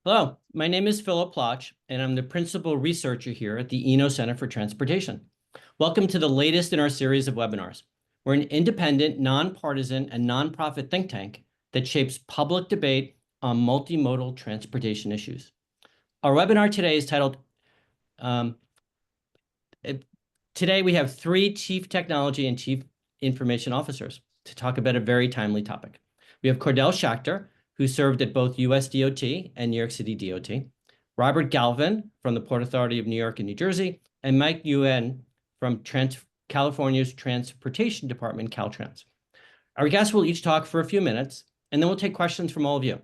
Hello, my name is Philip Plotch, and I'm the principal researcher here at the Eno Center for Transportation. Welcome to the latest in our series of webinars. We're an independent, nonpartisan, and nonprofit think tank that shapes public debate on multimodal transportation issues. Our webinar today is titled, Today we have 3 Chief Technology and Chief Information Officers to talk about a very timely topic. We have Cordell Schachter, who served at both US DOT and New York City DOT, Robert Galvin from the Port Authority of New York and New Jersey, and Mike Nguyen from California's Transportation Department, Caltrans. Our guests will each talk for a few minutes, and then we'll take questions from all of you.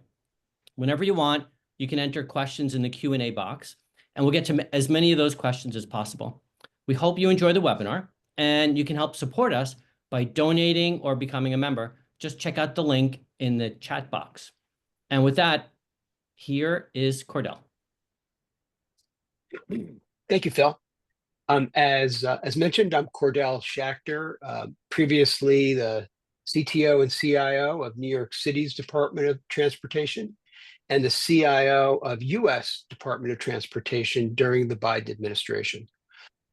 Whenever you want, you can enter questions in the Q&A box, and we'll get to as many of those questions as possible. We hope you enjoy the webinar, and you can help support us by donating or becoming a member. Just check out the link in the chat box. And with that, here is Cordell. Thank you, Phil. As mentioned, I'm Cordell Schachter, previously the CTO and CIO of New York City's Department of Transportation and the CIO of US Department of Transportation during the Biden administration.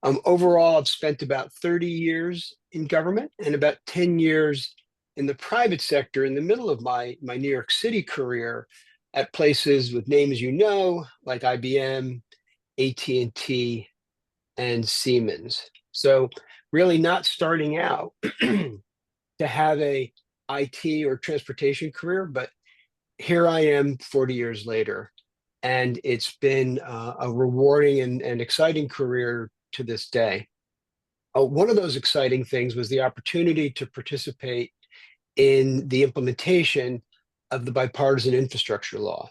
Overall, I've spent about 30 years in government and about 10 years in the private sector in the middle of my New York City career at places with names you know, like IBM, AT&T, and Siemens. So really not starting out to have a IT or transportation career, but here I am 40 years later. And it's been a rewarding and exciting career to this day. One of those exciting things was the opportunity to participate in the implementation of the bipartisan infrastructure law.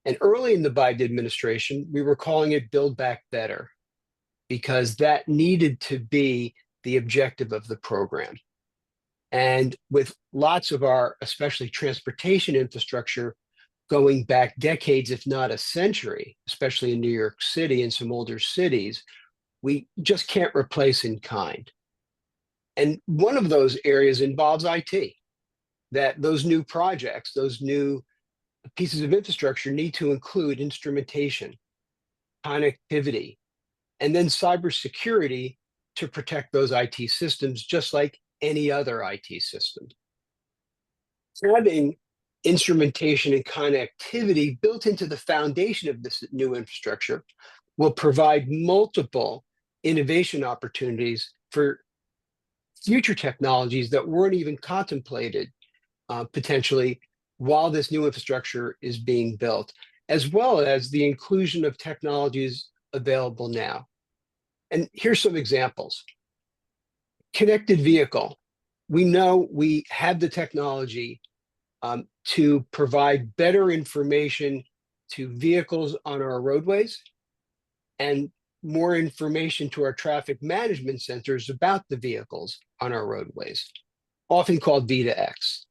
And early in the Biden administration, we were calling it Build Back Better, because that needed to be the objective of the program. And with lots of our, especially transportation infrastructure, going back decades, if not a century, especially in New York City and some older cities, we just can't replace in kind. And one of those areas involves IT, that those new projects, those new pieces of infrastructure need to include instrumentation, connectivity, and then cybersecurity to protect those IT systems, just like any other IT system. Having instrumentation and connectivity built into the foundation of this new infrastructure will provide multiple innovation opportunities for future technologies that weren't even contemplated potentially while this new infrastructure is being built, as well as the inclusion of technologies available now. And here's some examples. Connected vehicle. We know we have the technology to provide better information to vehicles on our roadways and more information to our traffic management centers about the vehicles on our roadways, often called V2X.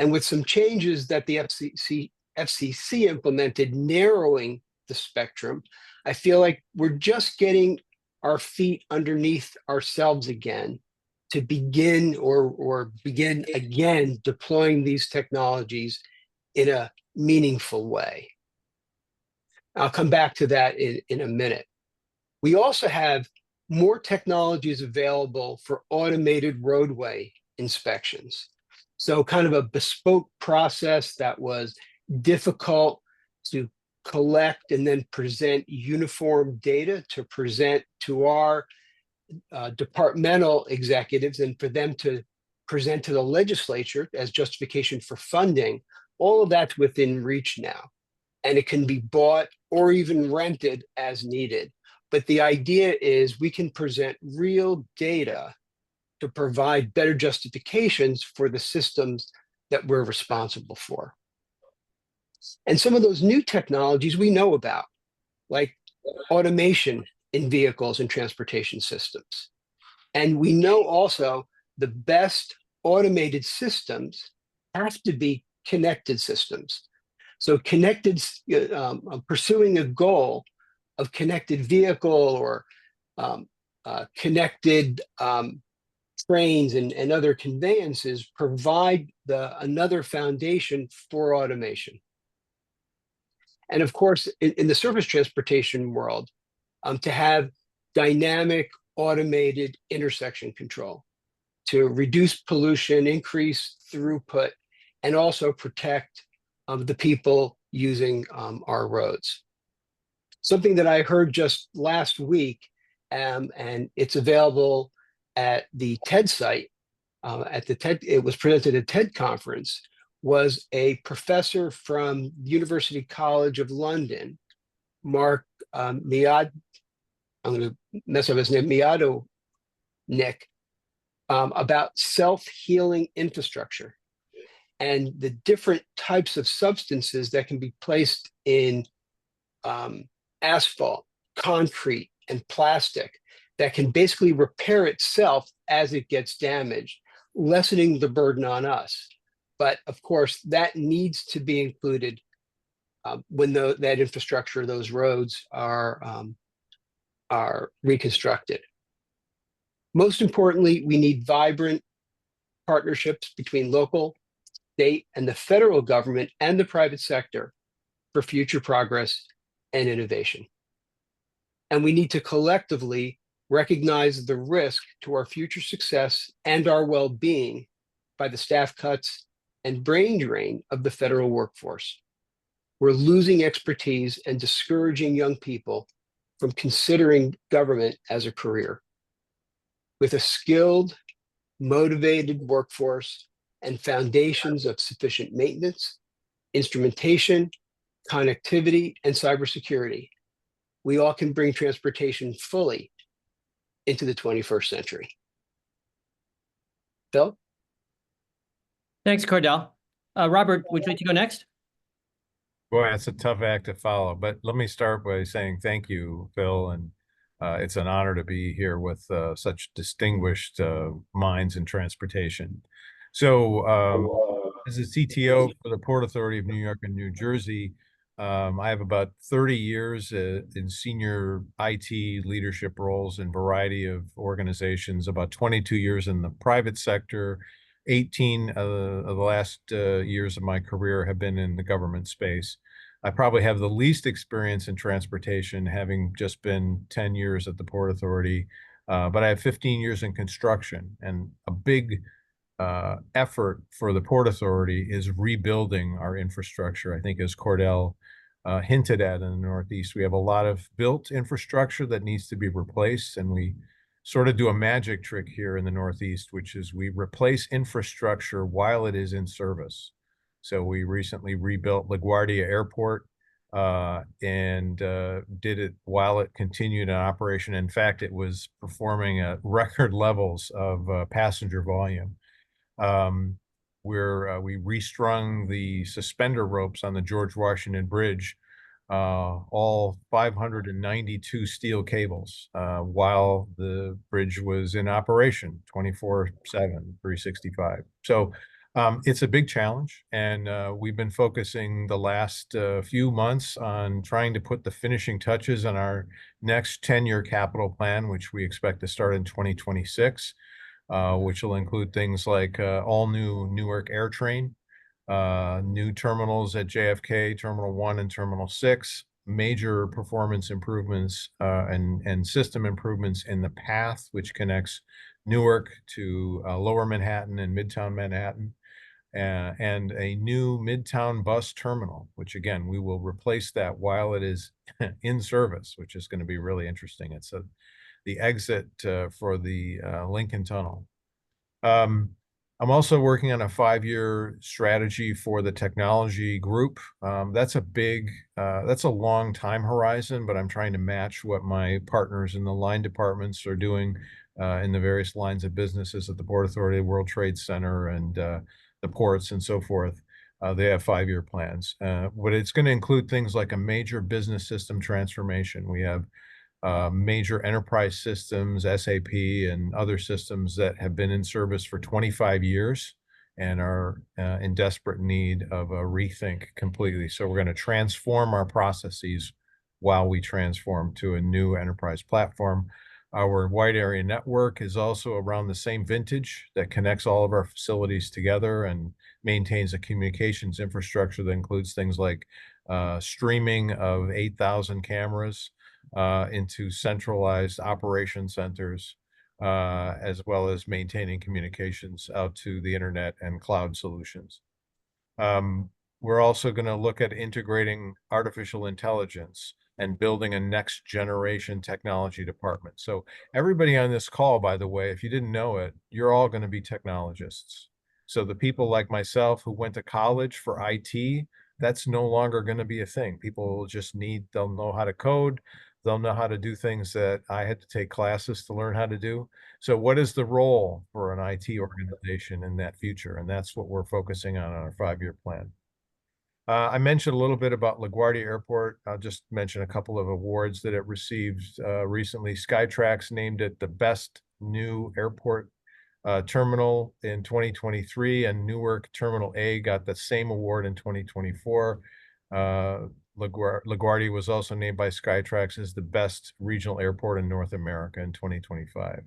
And with some changes that the FCC implemented, narrowing the spectrum, I feel like we're just getting our feet underneath ourselves again to begin or begin again deploying these technologies in a meaningful way. I'll come back to that in a minute. We also have more technologies available for automated roadway inspections. So kind of a bespoke process that was difficult to collect and then present uniform data to present to our departmental executives and for them to present to the legislature as justification for funding. All of that's within reach now, and it can be bought or even rented as needed. But the idea is we can present real data to provide better justifications for the systems that we're responsible for. And some of those new technologies we know about, like automation in vehicles and transportation systems. And we know also the best automated systems have to be connected systems. So connected, pursuing a goal of connected vehicle or connected trains and other conveyances provide another foundation for automation. And of course, in the surface transportation world, to have dynamic automated intersection control to reduce pollution, increase throughput, and also protect the people using our roads. Something that I heard just last week, and it's available at the TED site, it was presented at TED conference, was a professor from University College of London, Mark Miad, I'm going to mess up his name, Miado Nick, about self-healing infrastructure and the different types of substances that can be placed in asphalt, concrete, and plastic that can basically repair itself as it gets damaged, lessening the burden on us. But of course, that needs to be included when that infrastructure, those roads are reconstructed. Most importantly, we need vibrant partnerships between local, state, and the federal government and the private sector for future progress and innovation. And we need to collectively recognize the risk to our future success and our well-being by the staff cuts and brain drain of the federal workforce. We're losing expertise and discouraging young people from considering government as a career. With a skilled, motivated workforce and foundations of sufficient maintenance, instrumentation, connectivity, and cybersecurity, we all can bring transportation fully into the 21st century. Phil? Thanks, Cordell. Robert, would you like to go next? Boy, that's a tough act to follow, but let me start by saying thank you, Phil, and it's an honor to be here with such distinguished minds in transportation. So as a CTO for the Port Authority of New York and New Jersey, I have about 30 years in senior IT leadership roles in a variety of organizations, about 22 years in the private sector. 18 of the last years of my career have been in the government space. I probably have the least experience in transportation, having just been 10 years at the Port Authority, but I have 15 years in construction, and a big effort for the Port Authority is rebuilding our infrastructure. I think, as Cordell hinted at, in the Northeast, we have a lot of built infrastructure that needs to be replaced, and we sort of do a magic trick here in the Northeast, which is we replace infrastructure while it is in service. So we recently rebuilt LaGuardia Airport and did it while it continued in operation. In fact, it was performing at record levels of passenger volume. We restrung the suspender ropes on the George Washington Bridge, all 592 steel cables, while the bridge was in operation 24/7, 365. So it's a big challenge, and we've been focusing the last few months on trying to put the finishing touches on our next 10-year capital plan, which we expect to start in 2026, which will include things like all new Newark AirTrain, new terminals at JFK, Terminal 1 and Terminal 6, major performance improvements and system improvements in the path, which connects Newark to Lower Manhattan and Midtown Manhattan, and a new Midtown bus terminal, which again, we will replace that while it is in service, which is going to be really interesting. It's the exit for the Lincoln Tunnel. I'm also working on a 5-year strategy for the technology group. That's a long time horizon, but I'm trying to match what my partners in the line departments are doing in the various lines of businesses at the Port Authority, World Trade Center, and the ports and so forth. They have 5-year plans, but it's going to include things like a major business system transformation. We have major enterprise systems, SAP, and other systems that have been in service for 25 years and are in desperate need of a rethink completely. So we're going to transform our processes while we transform to a new enterprise platform. Our wide area network is also around the same vintage that connects all of our facilities together, and maintains a communications infrastructure that includes things like streaming of 8,000 cameras into centralized operation centers, as well as maintaining communications out to the internet and cloud solutions. We're also going to look at integrating artificial intelligence and building a next generation technology department. So everybody on this call, by the way, if you didn't know it, you're all going to be technologists. So the people like myself who went to college for IT, that's no longer going to be a thing. People will just they'll know how to code. They'll know how to do things that I had to take classes to learn how to do. So what is the role for an IT organization in that future? And that's what we're focusing on our 5-year plan. I mentioned a little bit about LaGuardia Airport. I'll just mention a couple of awards that it received recently. Skytrax named it the best new airport terminal in 2023, and Newark Terminal A got the same award in 2024. LaGuardia was also named by Skytrax as the best regional airport in North America in 2025.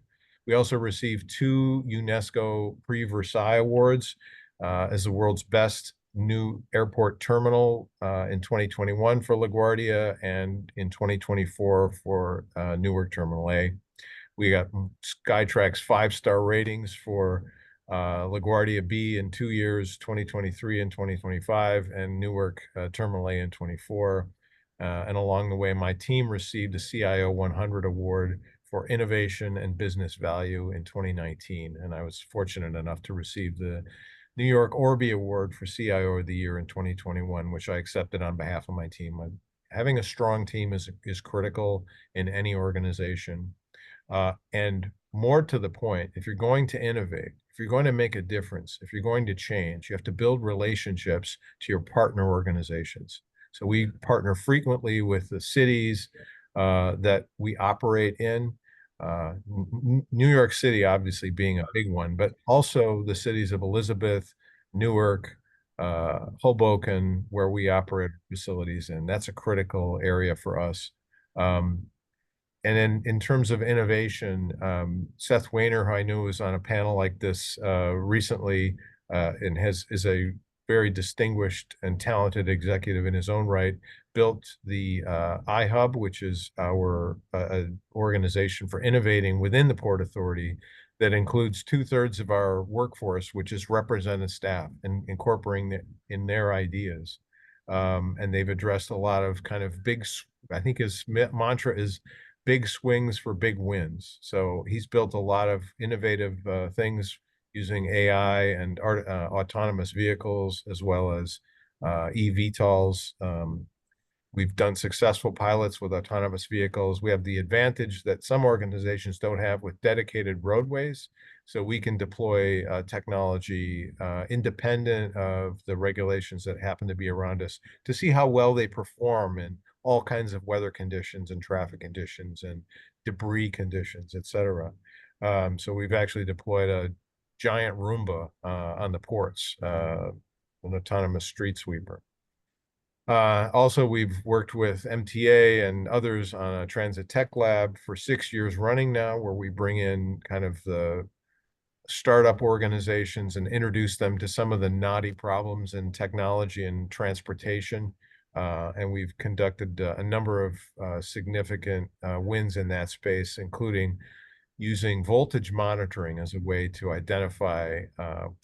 We also received 2 UNESCO Prix Versailles awards as the world's best new airport terminal in 2021 for LaGuardia, and in 2024 for Newark Terminal A. We got Skytrax 5-star ratings for LaGuardia B in 2 years, 2023 and 2025, and Newark Terminal A in 24. And along the way, my team received a CIO 100 award for innovation and business value in 2019. And I was fortunate enough to receive the New York Orby Award for CIO of the Year in 2021, which I accepted on behalf of my team. Having a strong team is critical in any organization. And more to the point, if you're going to innovate, if you're going to make a difference, if you're going to change, you have to build relationships to your partner organizations. So we partner frequently with the cities that we operate in. New York City, obviously being a big one, but also the cities of Elizabeth, Newark, Hoboken, where we operate facilities in. That's a critical area for us. And then in terms of innovation, Seth Weiner, who I knew was on a panel like this recently, and is a very distinguished and talented executive in his own right, built the iHub, which is our organization for innovating within the Port Authority, that includes 2/3 of our workforce, which is represented staff and incorporating it in their ideas. And they've addressed a lot of kind of I think his mantra is big swings for big wins. So he's built a lot of innovative things using AI and autonomous vehicles, as well as eVTOLs. We've done successful pilots with autonomous vehicles. We have the advantage that some organizations don't have with dedicated roadways. So we can deploy technology independent of the regulations that happen to be around us to see how well they perform in all kinds of weather conditions and traffic conditions and debris conditions, et cetera. So we've actually deployed a giant Roomba on the ports, an autonomous street sweeper. Also, we've worked with MTA and others on a transit tech lab for 6 years running now, where we bring in kind of the startup organizations and introduce them to some of the knotty problems in technology and transportation. And we've conducted a number of significant wins in that space, including using voltage monitoring as a way to identify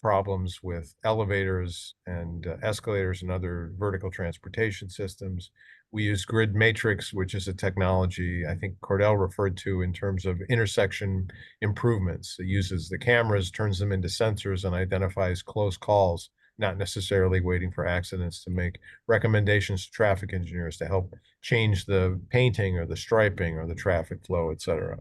problems with elevators and escalators and other vertical transportation systems. We use grid matrix, which is a technology I think Cordell referred to in terms of intersection improvements. It uses the cameras, turns them into sensors, and identifies close calls, not necessarily waiting for accidents, to make recommendations to traffic engineers to help change the painting or the striping or the traffic flow, et cetera.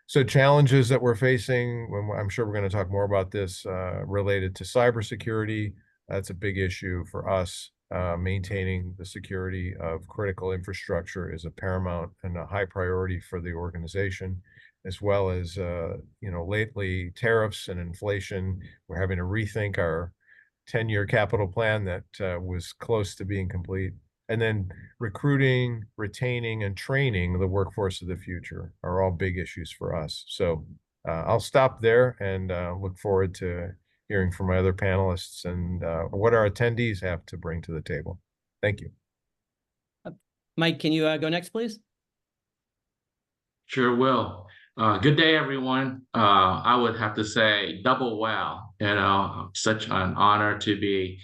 So challenges that we're facing, I'm sure we're going to talk more about this, related to cybersecurity. That's a big issue for us. Maintaining the security of critical infrastructure is a paramount and a high priority for the organization, as well as, lately tariffs and inflation. We're having to rethink our 10-year capital plan that was close to being complete. And then recruiting, retaining, and training the workforce of the future are all big issues for us. So I'll stop there and look forward to hearing from my other panelists and what our attendees have to bring to the table. Thank you. Mike, can you go next, please? Sure will. Good day, everyone. I would have to say double wow. Such an honor to be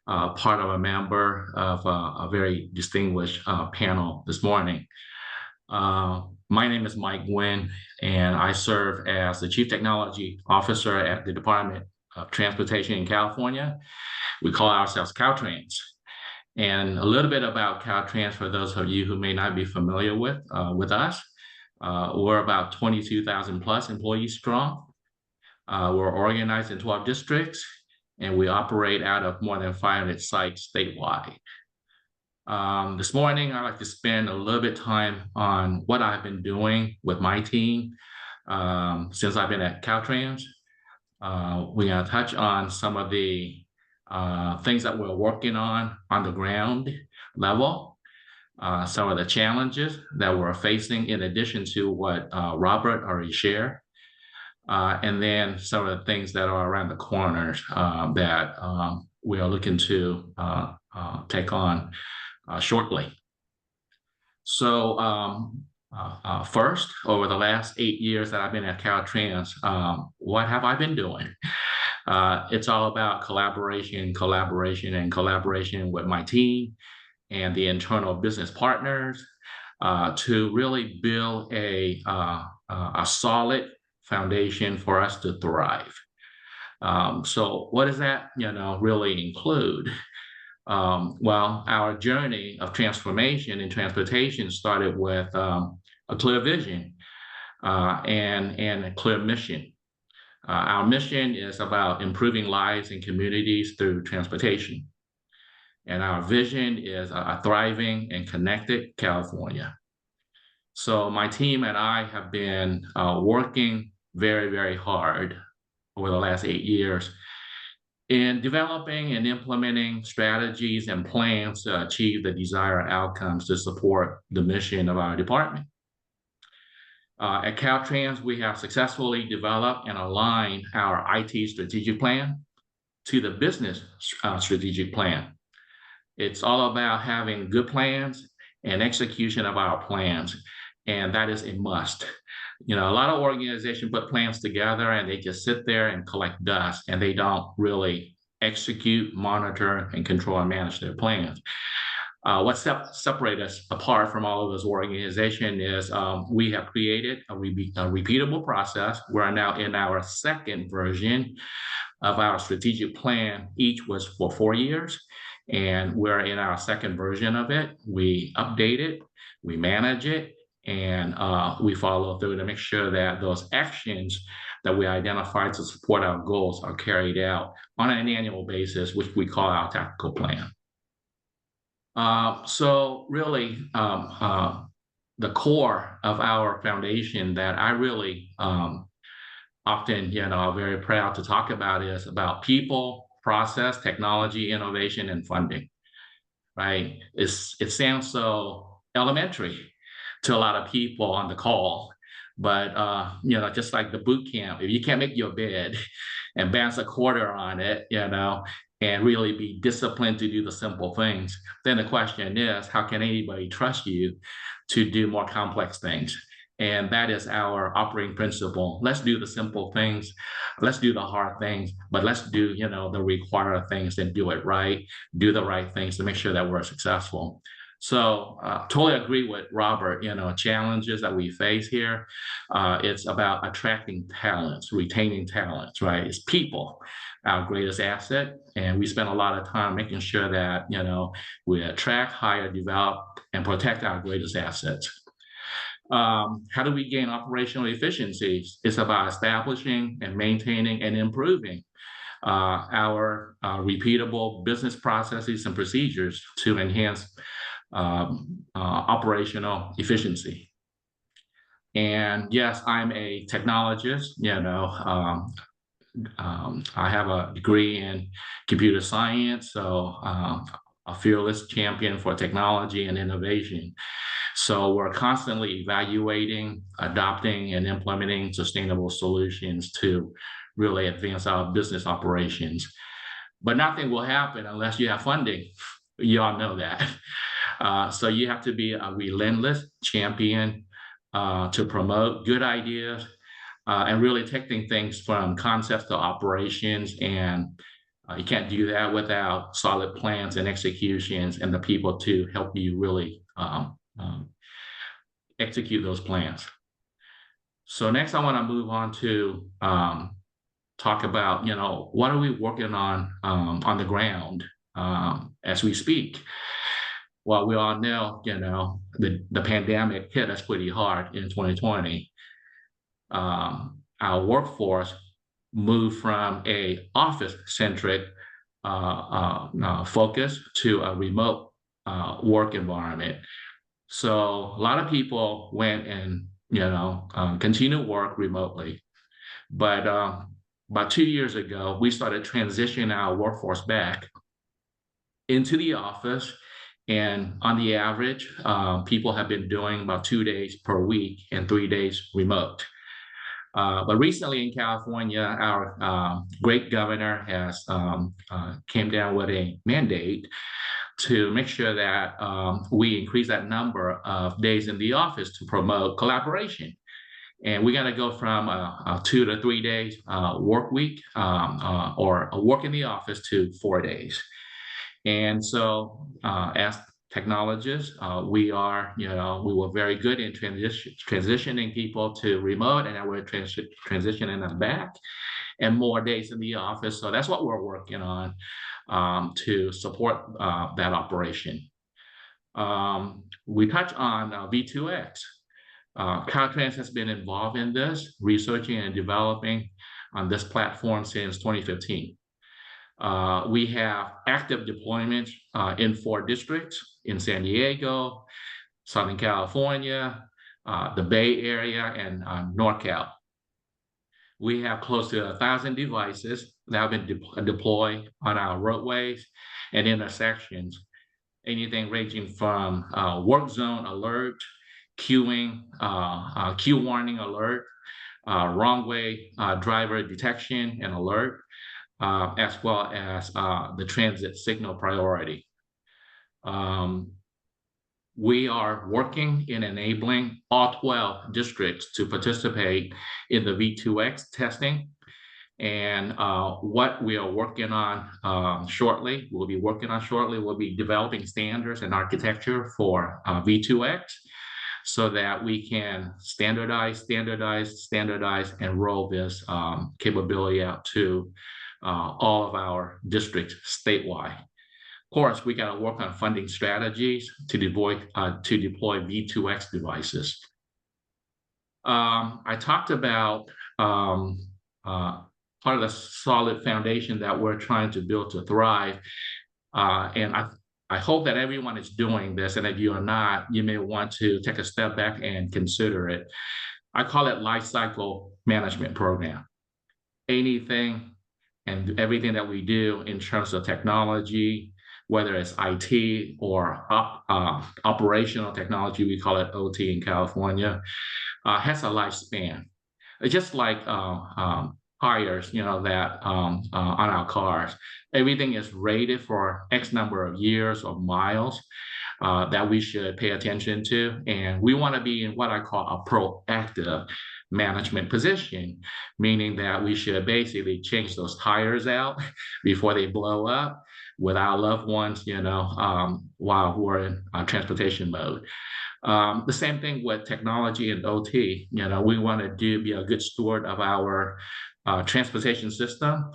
part of a member of a very distinguished panel this morning. My name is Mike Nguyen, and I serve as the Chief Technology Officer at the Department of Transportation in California. We call ourselves Caltrans. And a little bit about Caltrans for those of you who may not be familiar with us. We're about 22,000 plus employees strong. We're organized in 12 districts, and we operate out of more than 500 sites statewide. This morning, I'd like to spend a little bit of time on what I've been doing with my team since I've been at Caltrans. We're going to touch on some of the things that we're working on the ground level, some of the challenges that we're facing in addition to what Robert already shared, and then some of the things that are around the corners that we are looking to take on shortly. So first, over the last 8 years that I've been at Caltrans, what have I been doing? It's all about collaboration with my team and the internal business partners to really build a solid foundation for us to thrive. So what does that, really include? Well, our journey of transformation in transportation started with a clear vision and a clear mission. Our mission is about improving lives and communities through transportation. And our vision is a thriving and connected California. So my team and I have been working very, very hard over the last 8 years in developing and implementing strategies and plans to achieve the desired outcomes to support the mission of our department. At Caltrans, we have successfully developed and aligned our IT strategic plan to the business strategic plan. It's all about having good plans and execution of our plans, and that is a must. A lot of organizations put plans together and they just sit there and collect dust, and they don't really execute, monitor, and control and manage their plans. What separates us apart from all of those organizations is we have created a repeatable process. We're now in our second version of our strategic plan. Each was for 4 years, and we're in our second version of it. We update it, we manage it, and we follow through to make sure that those actions that we identify to support our goals are carried out on an annual basis, which we call our tactical plan. So really, the core of our foundation that I really often, are very proud to talk about is about people, process, technology, innovation, and funding, right? It sounds so elementary to a lot of people on the call, but just like the boot camp, if you can't make your bed and bounce a quarter on it, and really be disciplined to do the simple things, then the question is, how can anybody trust you to do more complex things? And that is our operating principle. Let's do the simple things. Let's do the hard things, but let's do, the required things and do it right, do the right things to make sure that we're successful. So totally agree with Robert, challenges that we face here. It's about attracting talents, retaining talents, right? It's people, our greatest asset. And we spend a lot of time making sure that, we attract, hire, develop, and protect our greatest assets. How do we gain operational efficiencies? It's about establishing and maintaining and improving our repeatable business processes and procedures to enhance operational efficiency. And yes, I'm a technologist, I have a degree in computer science, so a fearless champion for technology and innovation. So we're constantly evaluating, adopting, and implementing sustainable solutions to really advance our business operations. But nothing will happen unless you have funding. You all know that. So you have to be a relentless champion to promote good ideas and really taking things from concepts to operations. And you can't do that without solid plans and executions and the people to help you really execute those plans. So next, I want to move on to talk about, what are we working on the ground as we speak? Well, we all know, the pandemic hit us pretty hard in 2020. Our workforce moved from a office-centric focus to a remote work environment. So a lot of people went and, continued work remotely. But about 2 years ago, we started transitioning our workforce back into the office. And on the average, people have been doing about 2 days per week and 3 days remote. But recently in California, our great governor has came down with a mandate to make sure that we increase that number of days in the office to promote collaboration. And we're going to go from a 2 to 3 days work week or a work in the office to 4 days. And so as technologists, we were very good in transitioning people to remote, and now we're transitioning them back and more days in the office. So that's what we're working on to support that operation. We touch on V2X. Caltrans has been involved in this, researching and developing on this platform since 2015. We have active deployments in 4 districts in San Diego, Southern California, the Bay Area, and NorCal. We have close to 1,000 devices that have been deployed on our roadways and intersections, anything ranging from work zone alert, queuing, queue warning alert, wrong way driver detection and alert, as well as the transit signal priority. We are working in enabling all 12 districts to participate in the V2X testing. And what we are working on shortly, we'll be developing standards and architecture for V2X so that we can standardize, and roll this capability out to all of our districts statewide. Of course, we got to work on funding strategies to deploy V2X devices. I talked about part of the solid foundation that we're trying to build to thrive. And I hope that everyone is doing this. And if you are not, you may want to take a step back and consider it. I call it life cycle management program. Anything and everything that we do in terms of technology, whether it's IT or operational technology, we call it OT in California, has a lifespan. It's just like tires, that on our cars. Everything is rated for X number of years or miles that we should pay attention to. And we want to be in what I call a proactive management position, meaning that we should basically change those tires out before they blow up with our loved ones, while we're in transportation mode. The same thing with technology and OT. We want to be a good steward of our transportation system.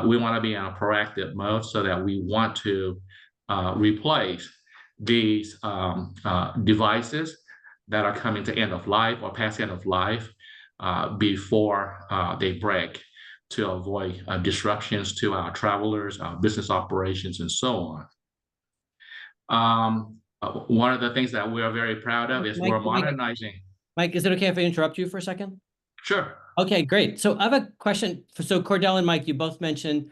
We want to be in a proactive mode so that we want to replace these devices that are coming to end of life or past end of life before they break, to avoid disruptions to our travelers, our business operations, and so on. One of the things that we are very proud of is we're modernizing. Mike, is it okay if I interrupt you for a second? Sure. Okay, great. So I have a question. So Cordell and Mike, you both mentioned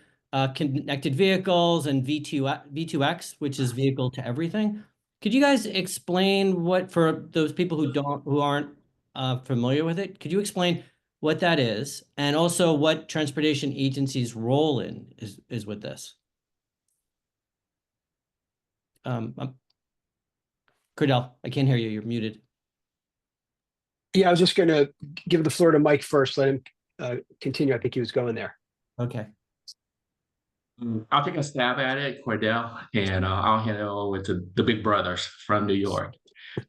connected vehicles and V2X, which is vehicle to everything. Could you guys explain what, for those people who aren't familiar with it, could you explain what that is, and also what transportation agencies' role is with this. Cordell, I can't hear you. You're muted. Yeah, I was just going to give the floor to Mike first. Let him continue. I think he was going there. Okay. I'll take a stab at it, Cordell, and I'll hand it over to the big brothers from New York.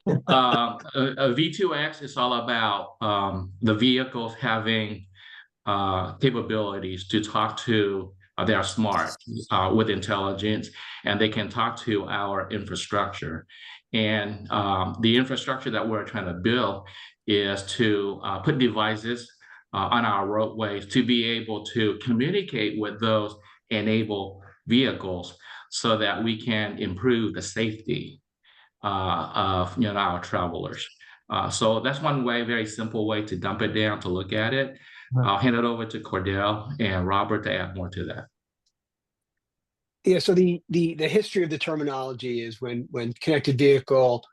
A V2X is all about the vehicles having capabilities to talk to, they are smart with intelligence, and they can talk to our infrastructure. And the infrastructure that we're trying to build is to put devices on our roadways to be able to communicate with those enabled vehicles so that we can improve the safety of our travelers. So that's one way, very simple way to dump it down to look at it. I'll hand it over to Cordell and Robert to add more to that. Yeah, so the history of the terminology is when connected vehicle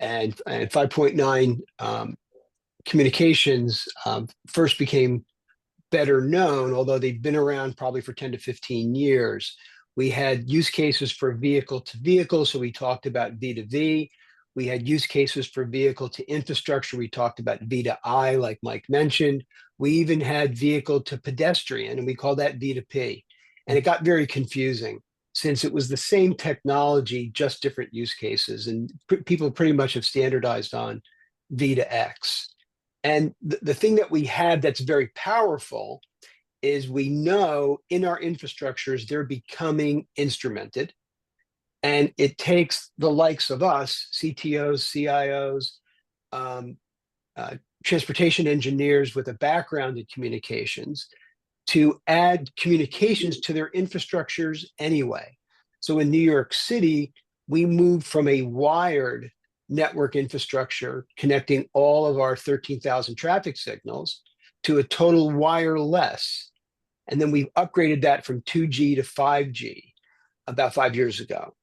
and 5.9 communications first became better known, although they've been around probably for 10 to 15 years. We had use cases for vehicle to vehicle, so we talked about V2V. We had use cases for vehicle to infrastructure. We talked about V2I, like Mike mentioned. We even had vehicle to pedestrian, and we call that V2P. And it got very confusing since it was the same technology, just different use cases. And people pretty much have standardized on V2X. And the thing that we have that's very powerful is we know in our infrastructures, they're becoming instrumented. And it takes the likes of us, CTOs, CIOs, transportation engineers with a background in communications, to add communications to their infrastructures anyway. So in New York City, we moved from a wired network infrastructure connecting all of our 13,000 traffic signals to a total wireless. And then we've upgraded that from 2G to 5G about 5 years ago.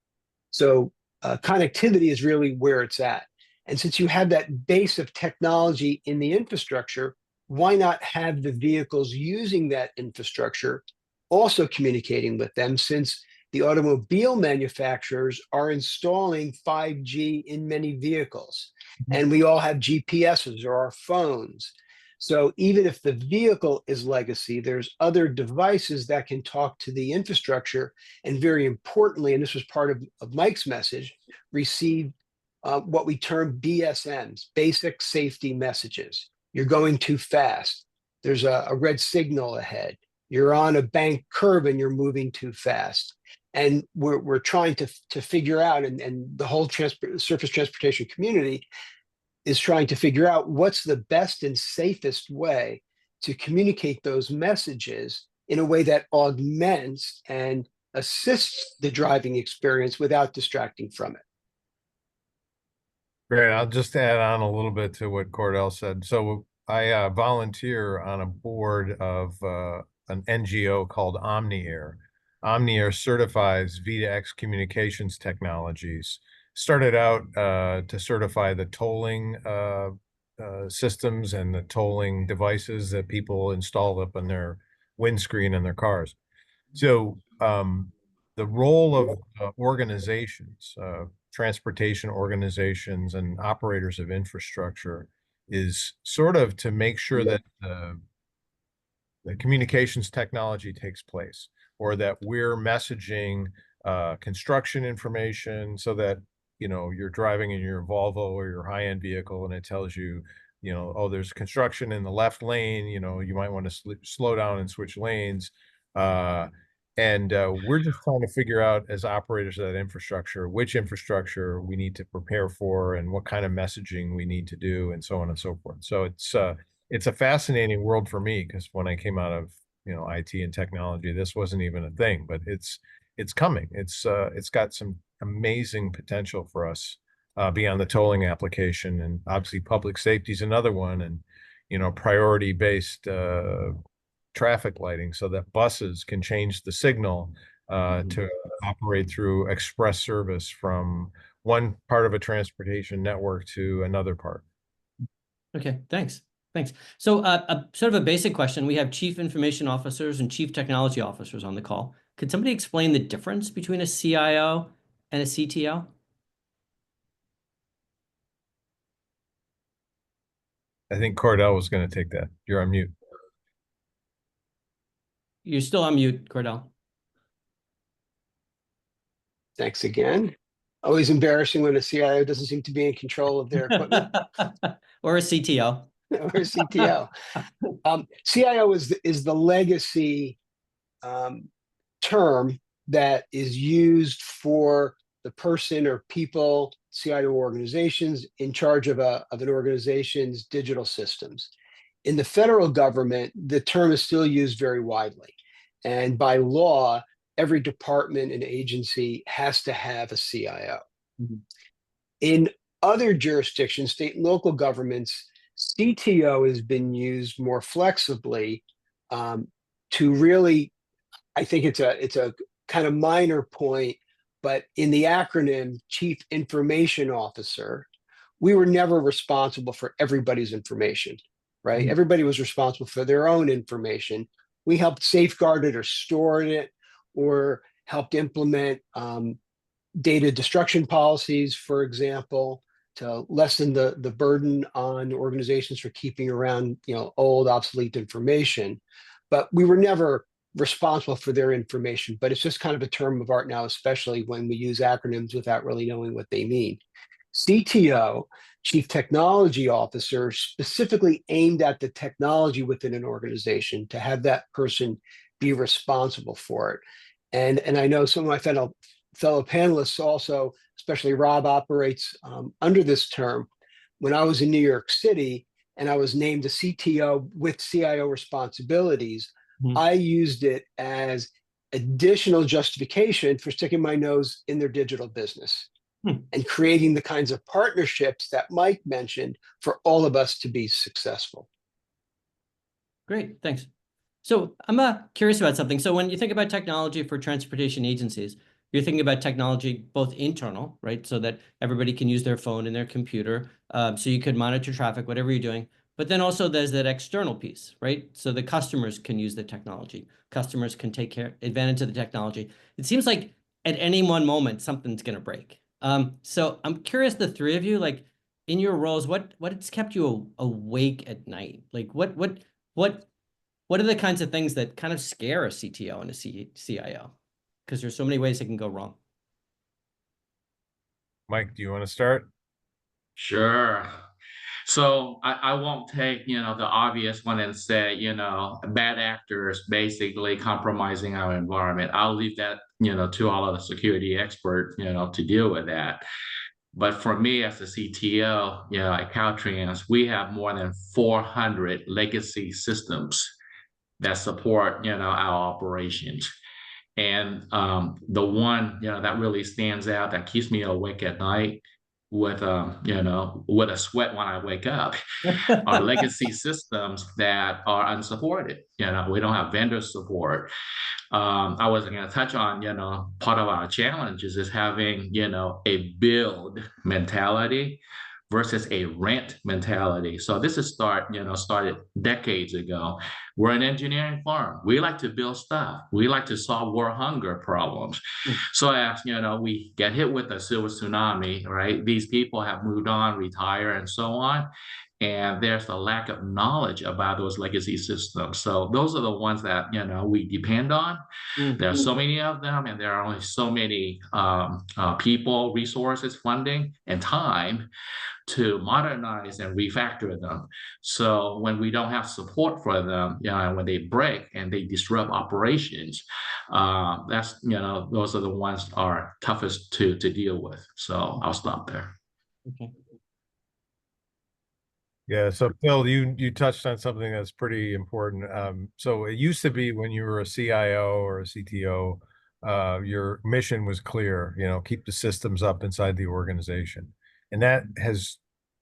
So connectivity is really where it's at. And since you have that base of technology in the infrastructure, why not have the vehicles using that infrastructure also communicating with them, since the automobile manufacturers are installing 5G in many vehicles, and we all have GPSs or our phones. So even if the vehicle is legacy, there's other devices that can talk to the infrastructure, and very importantly, and this was part of Mike's message, receive what we term BSMs, basic safety messages. You're going too fast. There's a red signal ahead. You're on a bank curve and you're moving too fast. And we're trying to figure out, and the whole surface transportation community is trying to figure out what's the best and safest way to communicate those messages in a way that augments and assists the driving experience without distracting from it. Great. I'll just add on a little bit to what Cordell said. So I volunteer on a board of an NGO called OmniAir. OmniAir certifies V2X communications technologies. Started out to certify the tolling systems and the tolling devices that people install up on their windscreen in their cars. So the role of organizations, transportation organizations and operators of infrastructure, is sort of to make sure that the communications technology takes place, or that we're messaging construction information, so that, you know, you're driving in your Volvo or your high-end vehicle and it tells you, you know, oh, there's construction in the left lane, you know, you might want to slow down and switch lanes. And we're just trying to figure out, as operators of that infrastructure, which infrastructure we need to prepare for and what kind of messaging we need to do, and so on and so forth. So it's a fascinating world for me, because when I came out of, you know, IT and technology, this wasn't even a thing, but it's coming. It's got some amazing potential for us beyond the tolling application, and obviously public safety is another one, and, you know, priority based traffic lighting, so that buses can change the signal to operate through express service from one part of a transportation network to another part. Okay, thanks. Thanks. So a sort of a basic question. We have chief information officers and chief technology officers on the call. Could somebody explain the difference between a CIO and a CTO? I think Cordell was going to take that. You're on mute. You're still on mute, Cordell. Thanks again. Always embarrassing when a CIO doesn't seem to be in control of their equipment. Or a CTO. Or a CTO. CIO is the legacy term that is used for the person or people, CIO organizations, in charge of an organization's digital systems. In the federal government, the term is still used very widely. And by law, every department and agency has to have a CIO. Mm-hmm. In other jurisdictions, state and local governments, CTO has been used more flexibly to really, I think it's a kind of minor point, but in the acronym Chief Information Officer, we were never responsible for everybody's information, right? Mm-hmm. Everybody was responsible for their own information. We helped safeguard it or store it or helped implement data destruction policies, for example, to lessen the burden on organizations for keeping around, old, obsolete information. But we were never responsible for their information. But it's just kind of a term of art now, especially when we use acronyms without really knowing what they mean. CTO, Chief Technology Officer, specifically aimed at the technology within an organization to have that person be responsible for it. And I know some of my fellow panelists also, especially Rob, operates under this term. When I was in New York City and I was named a CTO with CIO responsibilities, I used it as additional justification for sticking my nose in their digital business and creating the kinds of partnerships that Mike mentioned for all of us to be successful. Great, thanks. So I'm curious about something. So when you think about technology for transportation agencies, you're thinking about technology both internal, right? So that everybody can use their phone and their computer. So you could monitor traffic, whatever you're doing. But then also there's that external piece, right? So the customers can use the technology. Customers can take advantage of the technology. It seems like at any one moment, something's going to break. So I'm curious, the three of you, like in your roles, what has kept you awake at night? Like what are the kinds of things that kind of scare a CTO and a CIO? Because there's so many ways it can go wrong. Mike, do you want to start? Sure. So I won't take, the obvious one and say, bad actors basically compromising our environment. I'll leave that, to all of the security experts, to deal with that. But for me as a CTO, at Caltrans, we have more than 400 legacy systems that support, our operations. And the one, that really stands out, that keeps me awake at night with with a sweat when I wake up are legacy systems that are unsupported. We don't have vendor support. I was going to touch on, part of our challenges is having, a build mentality versus a rent mentality. So this is started decades ago. We're an engineering firm. We like to build stuff. We like to solve world hunger problems. So as we get hit with a silver tsunami, right? These people have moved on, retired, and so on. And there's a lack of knowledge about those legacy systems. So those are the ones that we depend on. There are so many of them, and there are only so many people, resources, funding, and time to modernize and refactor them. So when we don't have support for them, and when they break and they disrupt operations, that's those are the ones that are toughest to deal with. So I'll stop there. Okay. Yeah, so Phil, you touched on something that's pretty important. So it used to be when you were a CIO or a CTO, your mission was clear, keep the systems up inside the organization. And that has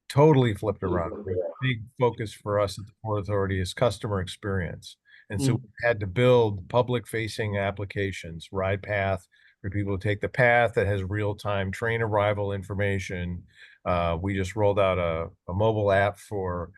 totally flipped around. A big focus for us at the Port Authority is customer experience. And so we had to build public-facing applications, Ride Path, for people to take the path that has real-time train arrival information. We just rolled out a mobile app for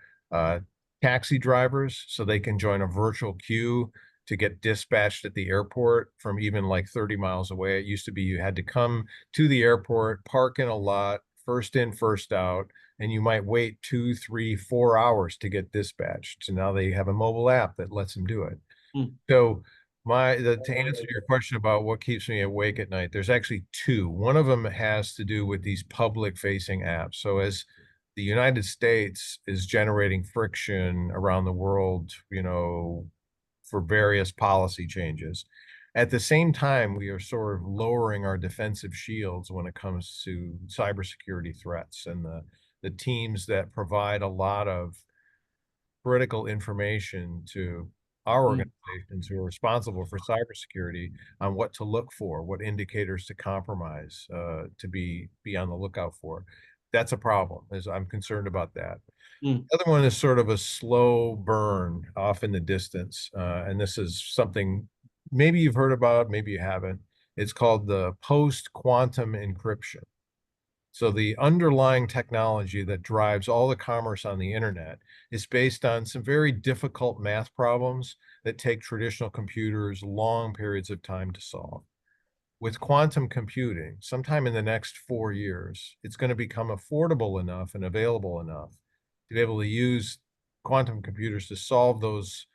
taxi drivers so they can join a virtual queue to get dispatched at the airport from even like 30 miles away. It used to be you had to come to the airport, park in a lot, first in, first out, and you might wait 2, 3, 4 hours to get dispatched. So now they have a mobile app that lets them do it. So to answer your question about what keeps me awake at night, there's actually two. One of them has to do with these public facing apps. So as the United States is generating friction around the world, for various policy changes, at the same time, we are sort of lowering our defensive shields when it comes to cybersecurity threats, and the teams that provide a lot of critical information to our organizations who are responsible for cybersecurity on what to look for, what indicators to compromise, to be on the lookout for. That's a problem. I'm concerned about that. The other one is sort of a slow burn off in the distance, and this is something maybe you've heard about, maybe you haven't. It's called the post-quantum encryption. So the underlying technology that drives all the commerce on the internet is based on some very difficult math problems that take traditional computers long periods of time to solve. With quantum computing, sometime in the next 4 years, it's going to become affordable enough and available enough to be able to use quantum computers to solve those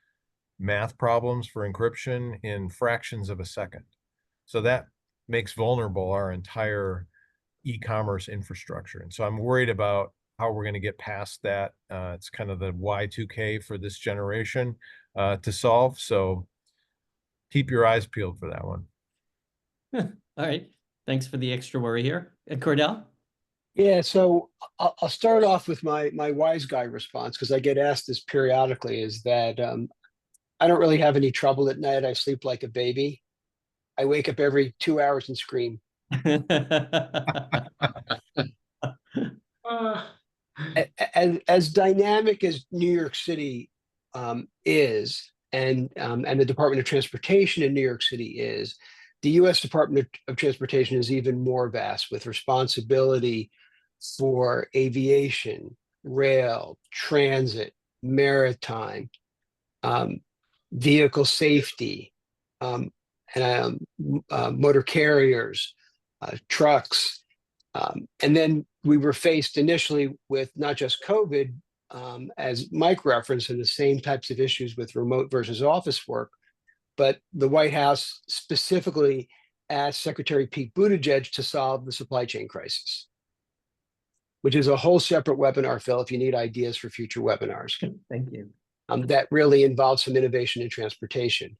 math problems for encryption in fractions of a second. So that makes vulnerable our entire e-commerce infrastructure. And so I'm worried about how we're going to get past that. It's kind of the Y2K for this generation to solve. So keep your eyes peeled for that one. All right. Thanks for the extra worry here. And Cordell? Yeah, so I'll start off with my wise guy response, because I get asked this periodically, is that I don't really have any trouble at night. I sleep like a baby. I wake up every 2 hours and scream. As dynamic as New York City is, and the Department of Transportation in New York City is, the U.S. Department of Transportation is even more vast, with responsibility for aviation, rail, transit, maritime, vehicle safety, and motor carriers, trucks. And then we were faced initially with not just COVID, as Mike referenced, and the same types of issues with remote versus office work, but the White House specifically asked Secretary Pete Buttigieg to solve the supply chain crisis, which is a whole separate webinar, Phil, if you need ideas for future webinars. Thank you. That really involves some innovation in transportation.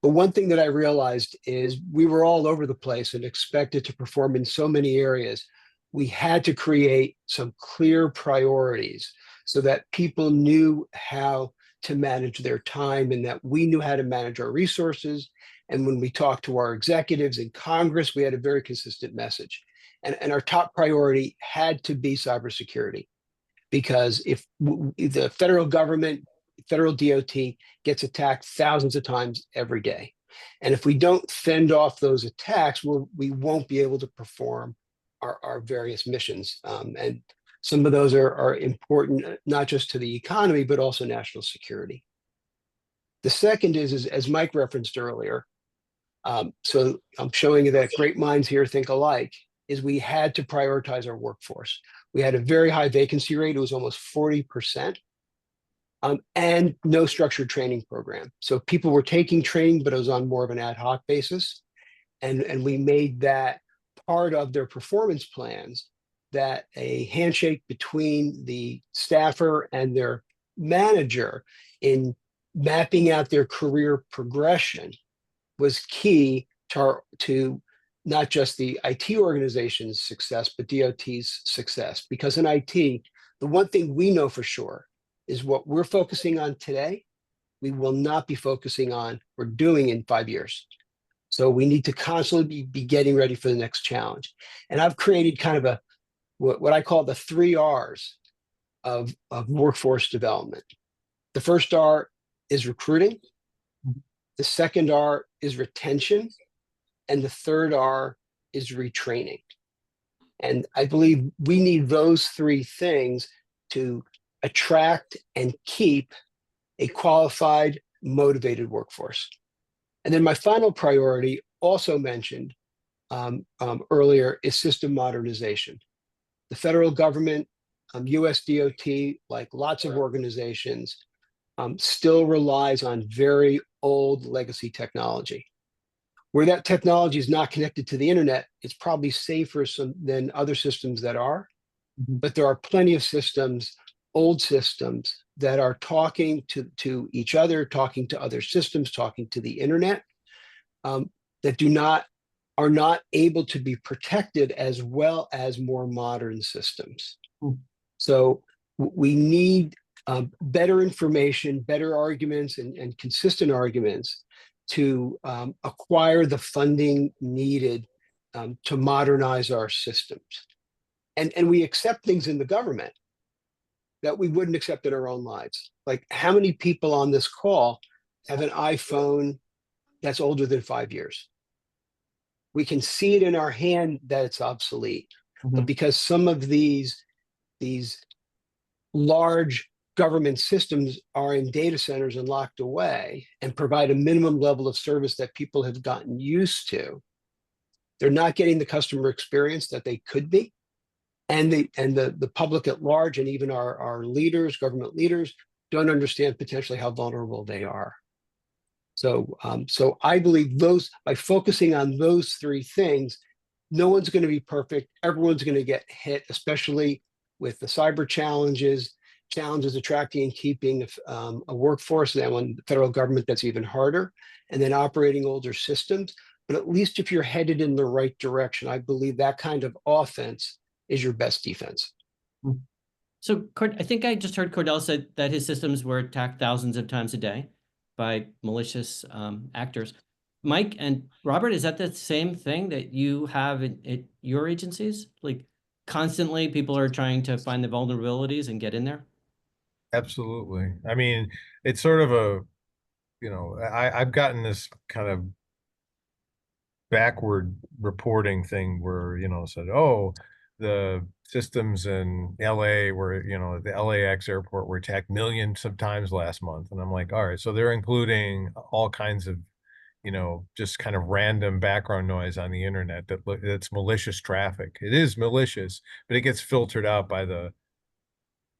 But one thing that I realized is we were all over the place and expected to perform in so many areas. We had to create some clear priorities so that people knew how to manage their time, and that we knew how to manage our resources. And when we talked to our executives in Congress, we had a very consistent message. And our top priority had to be cybersecurity, because if the federal government, federal DOT gets attacked thousands of times every day, and if we don't fend off those attacks, we won't be able to perform our various missions. And some of those are important, not just to the economy, but also national security. The second is as Mike referenced earlier, so I'm showing you that great minds here think alike, is we had to prioritize our workforce. We had a very high vacancy rate. It was almost 40%, and no structured training program. So people were taking training, but it was on more of an ad hoc basis. And we made that part of their performance plans, that a handshake between the staffer and their manager in mapping out their career progression was key to not just the IT organization's success, but DOT's success. Because in IT, the one thing we know for sure is what we're focusing on today, we will not be focusing on or doing in 5 years. So we need to constantly be getting ready for the next challenge. And I've created kind of what I call the 3 R's of workforce development. The first R is recruiting. The second R is retention. And the third R is retraining. And I believe we need those 3 things to attract and keep a qualified, motivated workforce. And then my final priority, also mentioned earlier, is system modernization. The federal government, US DOT, like lots of organizations, still relies on very old legacy technology. Where that technology is not connected to the internet, it's probably safer than other systems that are. But there are plenty of systems, old systems, that are talking to each other, talking to other systems, talking to the internet, that are not able to be protected as well as more modern systems. So we need better information, better arguments, and consistent arguments to acquire the funding needed to modernize our systems. And we accept things in the government that we wouldn't accept in our own lives. Like, how many people on this call have an iPhone that's older than 5 years? We can see it in our hand that it's obsolete. But because some of these large government systems are in data centers and locked away and provide a minimum level of service that people have gotten used to, they're not getting the customer experience that they could be. And the public at large, and even our leaders, government leaders, don't understand potentially how vulnerable they are. So I believe by focusing on those three things, no one's going to be perfect. Everyone's going to get hit, especially with the cyber challenges attracting and keeping a workforce. And then when the federal government, that's even harder. And then operating older systems. But at least if you're headed in the right direction, I believe that kind of offense is your best defense. So I think I just heard Cordell said that his systems were attacked thousands of times a day by malicious actors. Mike and Robert, is that the same thing that you have at your agencies? Like, constantly people are trying to find the vulnerabilities and get in there? Absolutely. I mean, it's sort of I've gotten this kind of backward reporting thing where, said, oh, the systems in LA were, the LAX airport were attacked millions of times last month. And I'm like, all right, so they're including all kinds of, just kind of random background noise on the internet that's malicious traffic. It is malicious, but it gets filtered out by the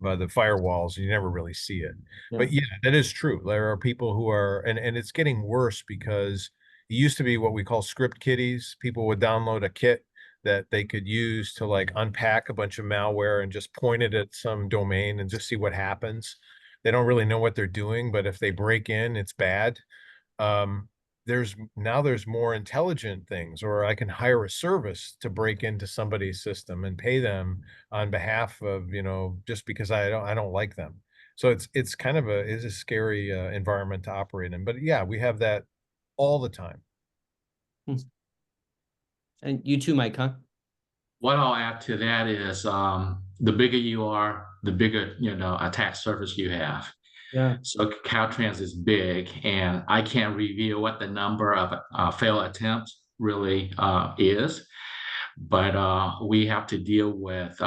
firewalls. You never really see it. Yeah. But yeah, that is true. There are people who are, and it's getting worse because it used to be what we call script kiddies. People would download a kit that they could use to like unpack a bunch of malware and just point it at some domain and just see what happens. They don't really know what they're doing, but if they break in, it's bad. There's more intelligent things, or I can hire a service to break into somebody's system and pay them on behalf of, just because I don't like them. So it's kind of a scary environment to operate in. But yeah, we have that all the time. And you too, Mike, huh? What I'll add to that is the bigger you are, the bigger, attack surface you have. Yeah. So Caltrans is big, and I can't reveal what the number of failed attempts really is, but we have to deal with,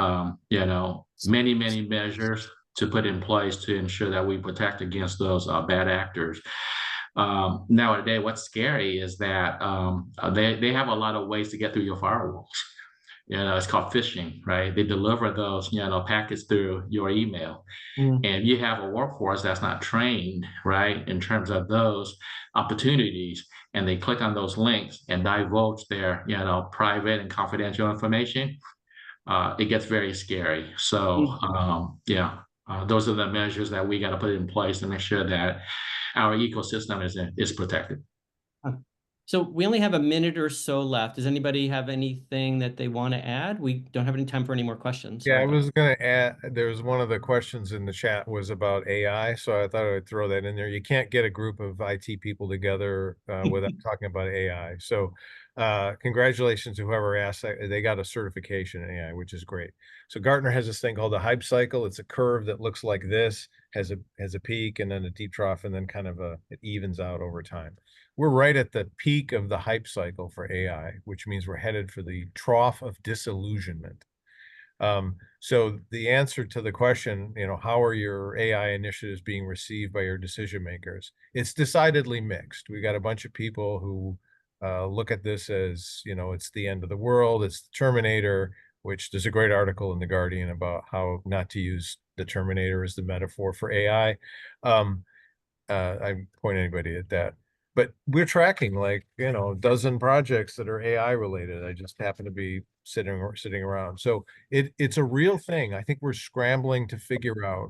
many, many measures to put in place to ensure that we protect against those bad actors. Nowadays, what's scary is that they have a lot of ways to get through your firewalls. It's called phishing, right? They deliver those, packets through your email. And you have a workforce that's not trained, right, in terms of those opportunities, and they click on those links and divulge their, private and confidential information. It gets very scary. So, those are the measures that we got to put in place to make sure that our ecosystem is protected. So we only have a minute or so left. Does anybody have anything that they want to add? We don't have any time for any more questions. Yeah, I was going to add, there's one of the questions in the chat was about AI. So I thought I would throw that in there. You can't get a group of IT people together without talking about AI. So congratulations to whoever asked that. They got a certification in AI, which is great. So Gartner has this thing called the hype cycle. It's a curve that looks like this, has a peak and then a deep trough, and then kind of it evens out over time. We're right at the peak of the hype cycle for AI, which means we're headed for the trough of disillusionment. So the answer to the question, how are your AI initiatives being received by your decision makers? It's decidedly mixed. We got a bunch of people who look at this as, it's the end of the world, it's the Terminator, which there's a great article in The Guardian about how not to use the Terminator as the metaphor for AI. I point anybody at that. But we're tracking like, a dozen projects that are AI related. I just happen to be sitting around. So it's a real thing. I think we're scrambling to figure out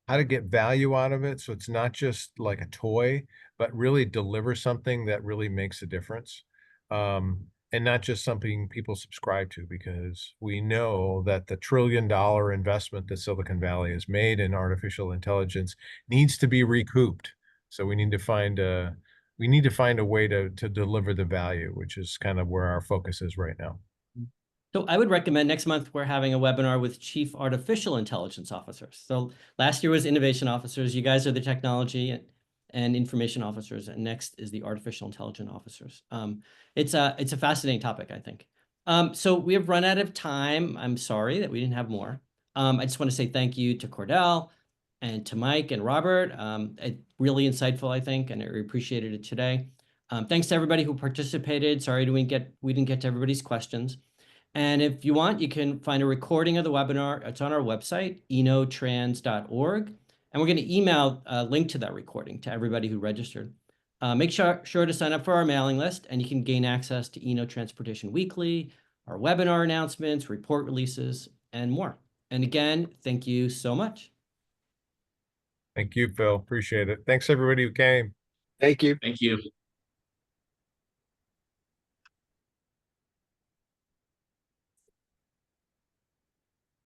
how to get value out of it. So it's not just like a toy, but really deliver something that really makes a difference. And not just something people subscribe to, because we know that the $1 trillion investment that Silicon Valley has made in artificial intelligence needs to be recouped. So we need to find a way to deliver the value, which is kind of where our focus is right now. So I would recommend next month we're having a webinar with Chief Artificial Intelligence Officers. So last year was Innovation Officers. You guys are the technology and information officers, and next is the artificial intelligence officers. It's a fascinating topic, I think. So we have run out of time. I'm sorry that we didn't have more. I just want to say thank you to Cordell and to Mike and Robert. Really insightful, I think, and I appreciated it today. Thanks to everybody who participated. Sorry we didn't get to everybody's questions. And if you want, you can find a recording of the webinar. It's on our website, enotrans.org. And we're going to email a link to that recording to everybody who registered. Make sure to sign up for our mailing list, and you can gain access to Eno Transportation Weekly, our webinar announcements, report releases, and more. And again, thank you so much. Thank you, Phil. Appreciate it. Thanks, everybody who came. Thank you. Thank you.